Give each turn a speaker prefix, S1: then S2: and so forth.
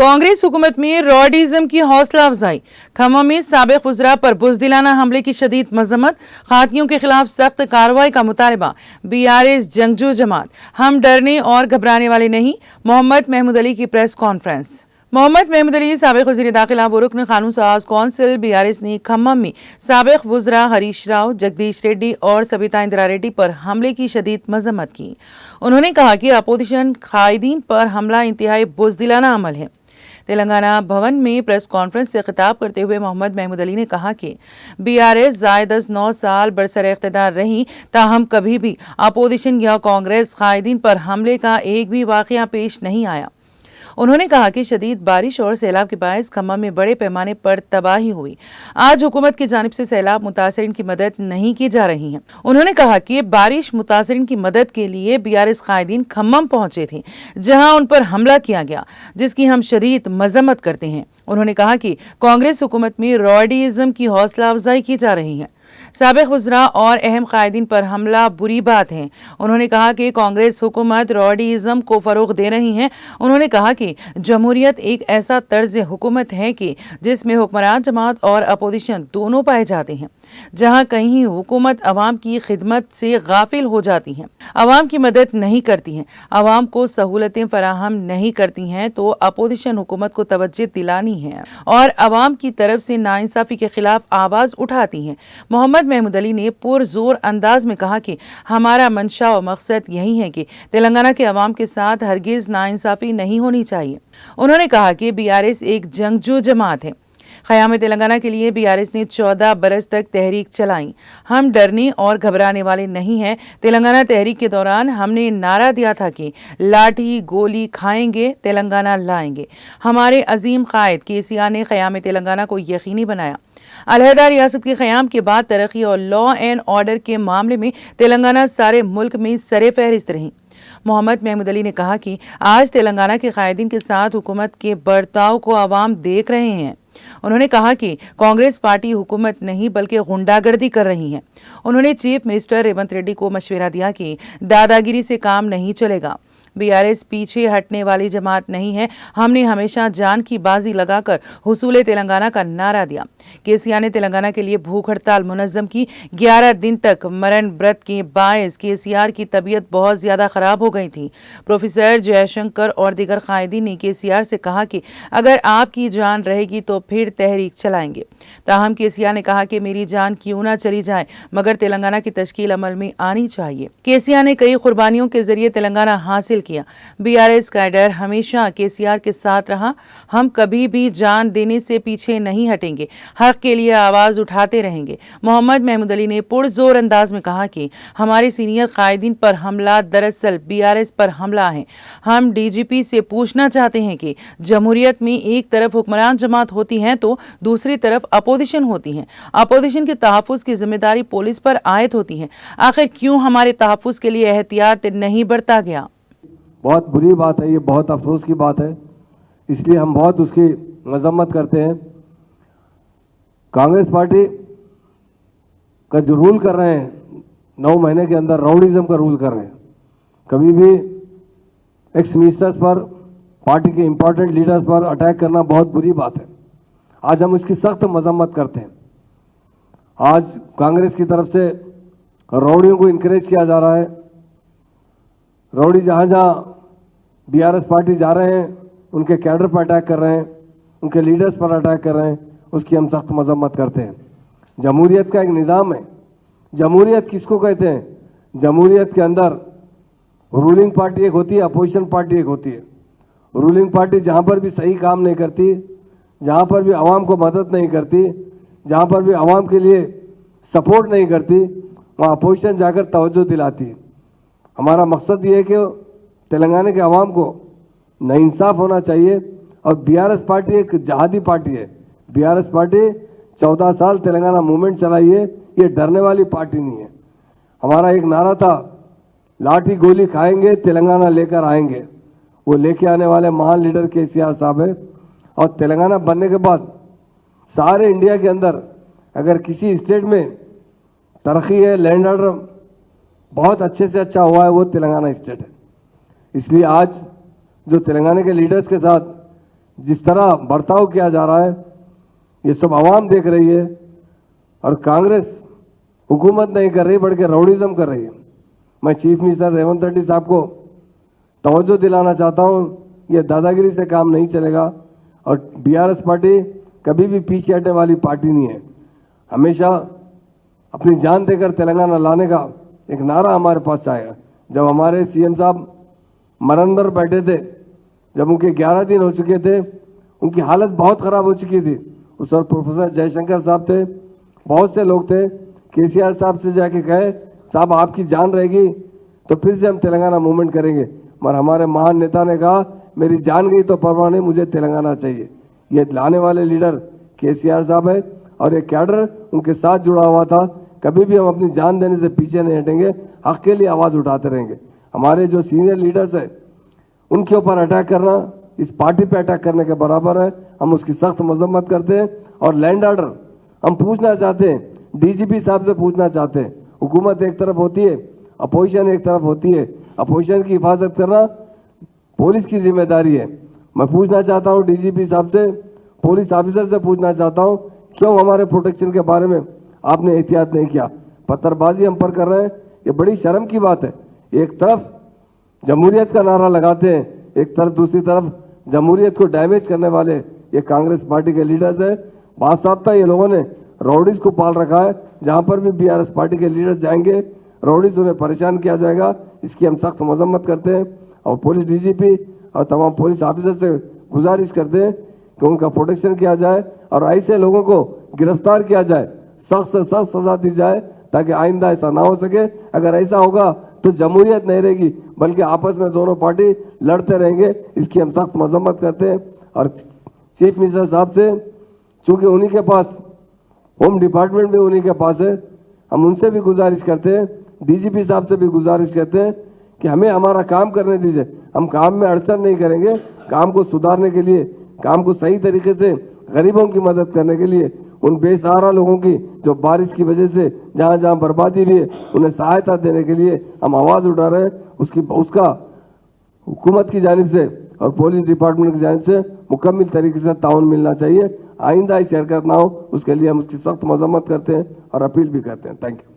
S1: कांग्रेस हुकूमत में रॉडिज्म की हौसला अफजाई। खम्मा में साबिक वज़रा पर बुज़दिलाना हमले की शदीद मजम्मत। खातियों के खिलाफ सख्त कार्रवाई का मुतालबा। BRS जंगजू जमात, हम डरने और घबराने वाले नहीं। मोहम्मद महमूद अली की प्रेस कॉन्फ्रेंस। मोहम्मद महमूद अली साबिक वज़ीर दाखिला व रुकन कानून साज कौंसिल BRS ने खम्मा में साबिक वज़रा हरीश राव, जगदीश रेड्डी और सबिता इंदिरा रेड्डी पर हमले की शदीद मजम्मत की। उन्होंने कहा कि अपोजिशन कायदीन पर हमला इंतहाई बुज़दिलाना अमल है। तेलंगाना भवन में प्रेस कॉन्फ्रेंस से खिताब करते हुए मोहम्मद महमूद अली ने कहा कि BRS ज़ायद 9 साल बरसर इख्तिदार रही, ताहम कभी भी अपोजिशन या कांग्रेस कायदीन पर हमले का एक भी वाक़या पेश नहीं आया। उन्होंने कहा कि शदीद बारिश और सैलाब के बायस खम्मा में बड़े पैमाने पर तबाही हुई। आज हुकूमत की जानिब से सैलाब मुतासरीन की मदद नहीं की जा रही है। उन्होंने कहा कि बारिश मुतासरीन की मदद के लिए BRS कायदीन खम्मा पहुंचे थे, जहां उन पर हमला किया गया, जिसकी हम शदीद मजम्मत करते हैं। उन्होंने कहा कि कांग्रेस हुकूमत में रॉडिज्म की हौसला अफजाई की जा रही है। साबिक वज़रा और अहम कायदीन पर हमला बुरी बात है। उन्होंने कहा कि कांग्रेस हुकूमत रॉडिज्म को फरोग दे रही है। उन्होंने कहा कि जमहूरियत एक ऐसा तर्ज हुकूमत है कि जिसमें हुक्मरान जमात और अपोजिशन दोनों पाए जाते हैं, जहां कहीं हुकूमत अवाम की खिदमत से गाफिल हो जाती है, अवाम की मदद नहीं करती हैं, अवाम को सहूलतें फराहम नहीं करती हैं, तो अपोजिशन हुकूमत को तवज्जो दिलानी है और अवाम की तरफ से नाइंसाफी के खिलाफ आवाज उठाती हैं। मोहम्मद महमूद अली ने पुरजोर अंदाज में कहा कि हमारा मंशा और मकसद यही है कि तेलंगाना के अवाम के साथ हरगिज नाइंसाफी नहीं होनी चाहिए। उन्होंने कहा कि BRS एक जंगजू जमात है। क़याम तेलंगाना के लिए BRS ने 14 बरस तक तहरीक चलाई। हम डरने और घबराने वाले नहीं हैं। तेलंगाना तहरीक के दौरान हमने नारा दिया था कि लाठी गोली खाएंगे, तेलंगाना लाएंगे। हमारे अजीम कायद KCR ने क़याम तेलंगाना को यकीनी बनाया। अलहदा रियासत के क़याम के बाद तरक्की और लॉ एंड ऑर्डर के मामले में तेलंगाना सारे मुल्क में सरे फहरिस्त रही। मोहम्मद महमूद अली ने कहा कि आज तेलंगाना के कायदीन के साथ हुकूमत के बर्ताव को आवाम देख रहे हैं। उन्होंने कहा कि कांग्रेस पार्टी हुकूमत नहीं बल्कि गुंडागर्दी कर रही है। उन्होंने चीफ मिनिस्टर रेवंत रेड्डी को मशवरा दिया कि दादागिरी से काम नहीं चलेगा। BRS पीछे हटने वाली जमात नहीं है। हमने हमेशा जान की बाजी लगाकर हुसूल तेलंगाना का नारा दिया। KCR ने तेलंगाना के लिए भूख हड़ताल मुनज़्ज़म की। 11 दिन तक मरण व्रत के बायस KCR की तबीयत बहुत ज़्यादा ख़राब हो गई थी। प्रोफेसर जयशंकर और दीगर कायदीन ने KCR से कहा कि अगर आपकी जान रहेगी तो फिर तहरीक चलाएंगे। ताहम KCR ने कहा कि मेरी जान क्यों ना चली जाए, मगर तेलंगाना की तश्कील अमल में आनी चाहिए। KCR ने कई कुर्बानियों के जरिए तेलंगाना हासिल किया। BRS कैडर हमेशा KCR के साथ रहा। हम कभी भी जान देने से पीछे नहीं हटेंगे, हक के लिए आवाज उठाते रहेंगे। मोहम्मद महमूद अली ने पुरजोर अंदाज में कहा कि हमारे सीनियर कायदीन पर हमला दरअसल BRS पर हमला है। हम DGP से पूछना चाहते हैं कि जमहूरियत में एक तरफ हुक्मरान जमात होती है तो दूसरी तरफ अपोजिशन होती है। अपोजिशन के तहफ़्फ़ुज़ की जिम्मेदारी पुलिस पर आयद होती है। आखिर क्यों हमारे तहफ़्फ़ुज़ के लिए एहतियात नहीं बरता गया?
S2: बहुत बुरी बात है, ये बहुत अफसोस की बात है, इसलिए हम बहुत उसकी मजम्मत करते हैं। कांग्रेस पार्टी का जो रूल कर रहे हैं 9 महीने के अंदर, राउडिज्म का रूल कर रहे हैं। कभी भी एक्स मिनिस्टर्स पर, पार्टी के इंपॉर्टेंट लीडर्स पर अटैक करना बहुत बुरी बात है। आज हम इसकी सख्त मजम्मत करते हैं। आज कांग्रेस की तरफ से राउडियों को इनकरेज किया जा रहा है। राउडी जहाँ जहाँ BRS पार्टी जा रहे हैं, उनके कैडर पर अटैक कर रहे हैं, उनके लीडर्स पर अटैक कर रहे हैं, उसकी हम सख्त मजम्मत करते हैं। जमहूरियत का एक निज़ाम है। जमहूरियत किसको कहते हैं? जमहूरियत के अंदर रूलिंग पार्टी एक होती है, अपोजिशन पार्टी एक होती है। रूलिंग पार्टी जहाँ पर भी सही काम नहीं करती, जहाँ पर भी आवाम को मदद नहीं करती, जहाँ पर भी आवाम के लिए सपोर्ट नहीं करती, वहाँ अपोजिशन जाकर तवज्जो दिलाती है। हमारा मकसद ये है कि तेलंगाना के अवाम को नाइंसाफ होना चाहिए। और BRS पार्टी एक जहादी पार्टी है। BRS पार्टी 14 साल तेलंगाना मूवमेंट चलाई है। ये डरने वाली पार्टी नहीं है। हमारा एक नारा था, लाठी गोली खाएंगे, तेलंगाना लेकर आएंगे। वो लेके आने वाले महान लीडर KCR साहब है। और तेलंगाना बनने के बाद सारे इंडिया के अंदर अगर किसी स्टेट में तरक्की है, लैंड ऑर्डर बहुत अच्छे से अच्छा हुआ है, वो तेलंगाना स्टेट है। इसलिए आज जो तेलंगाना के लीडर्स के साथ जिस तरह बर्ताव किया जा रहा है ये सब आवाम देख रही है और कांग्रेस हुकूमत नहीं कर रही बल्कि राउडीज़म कर रही है। मैं चीफ मिनिस्टर रेवंत रेड्डी साहब को तवज्जो दिलाना चाहता हूँ, ये दादागिरी से काम नहीं चलेगा और बीआरएस पार्टी कभी भी पीछे हटने वाली पार्टी नहीं है। हमेशा अपनी जान देकर तेलंगाना लाने का एक नारा हमारे पास आया। जब हमारे सीएम साहब मरण पर बैठे थे, जब उनके 11 दिन हो चुके थे, उनकी हालत बहुत ख़राब हो चुकी थी। उस वक्त प्रोफेसर जयशंकर साहब थे, बहुत से लोग थे। केसीआर साहब से जाके कहे साहब आपकी जान रहेगी तो फिर से हम तेलंगाना मूवमेंट करेंगे, मगर हमारे महान नेता ने कहा मेरी जान गई तो परवाह नहीं, मुझे तेलंगाना चाहिए। ये लाने वाले लीडर केसीआर साहब है और ये कैडर उनके साथ जुड़ा हुआ था। कभी भी हम अपनी जान देने से पीछे नहीं हटेंगे, हक के लिए आवाज़ उठाते रहेंगे। हमारे जो सीनियर लीडर्स हैं उनके ऊपर अटैक करना इस पार्टी पे अटैक करने के बराबर है। हम उसकी सख्त मजम्मत करते हैं और लैंड ऑर्डर हम पूछना चाहते हैं, डीजीपी साहब से पूछना चाहते हैं। हुकूमत एक तरफ होती है, अपोजिशन एक तरफ होती है। अपोजिशन की हिफाजत करना पुलिस की जिम्मेदारी है। मैं पूछना चाहता हूँ डीजीपी साहब से, पुलिस ऑफिसर से पूछना चाहता हूँ क्यों हमारे प्रोटेक्शन के बारे में आपने एहतियात नहीं किया। पत्थरबाजी हम पर कर रहे हैं, ये बड़ी शर्म की बात है। एक तरफ जमहूरियत का नारा लगाते हैं, एक तरफ दूसरी तरफ जमहूरियत को डैमेज करने वाले ये कांग्रेस पार्टी के लीडर्स है। बासाबता ये लोगों ने राउडीज को पाल रखा है। जहाँ पर भी बीआरएस पार्टी के लीडर्स जाएंगे राउडीज उन्हें परेशान किया जाएगा। इसकी हम सख्त मजम्मत करते हैं और पुलिस डीजीपी और तमाम पुलिस ऑफिसर से गुजारिश करते हैं कि उनका प्रोटेक्शन किया जाए और ऐसे लोगों को गिरफ्तार किया जाए, सख्त से सख्त सजा दी जाए ताकि आइंदा ऐसा ना हो सके। अगर ऐसा होगा तो जमहूरियत नहीं रहेगी बल्कि आपस में दोनों पार्टी लड़ते रहेंगे। इसकी हम सख्त मजम्मत करते हैं और चीफ मिनिस्टर साहब से, चूँकि उन्हीं के पास होम डिपार्टमेंट भी उन्हीं के पास है, हम उनसे भी गुजारिश करते हैं, डीजीपी साहब से भी गुजारिश करते हैं कि हमें हमारा काम करने दीजिए। हम काम में अड़चन नहीं करेंगे, काम को सुधारने के लिए, काम को सही तरीके से गरीबों की मदद करने के लिए, उन बेसहारा लोगों की जो बारिश की वजह से जहाँ जहाँ बर्बादी भी है उन्हें सहायता देने के लिए हम आवाज़ उठा रहे हैं। उसका हुकूमत की जानिब से और पुलिस डिपार्टमेंट की जानिब से मुकम्मल तरीके से ताउन मिलना चाहिए। आइंदा ऐसी हरकत ना हो उसके लिए हम उसकी सख्त मजम्मत करते हैं और अपील भी करते हैं। Thank you.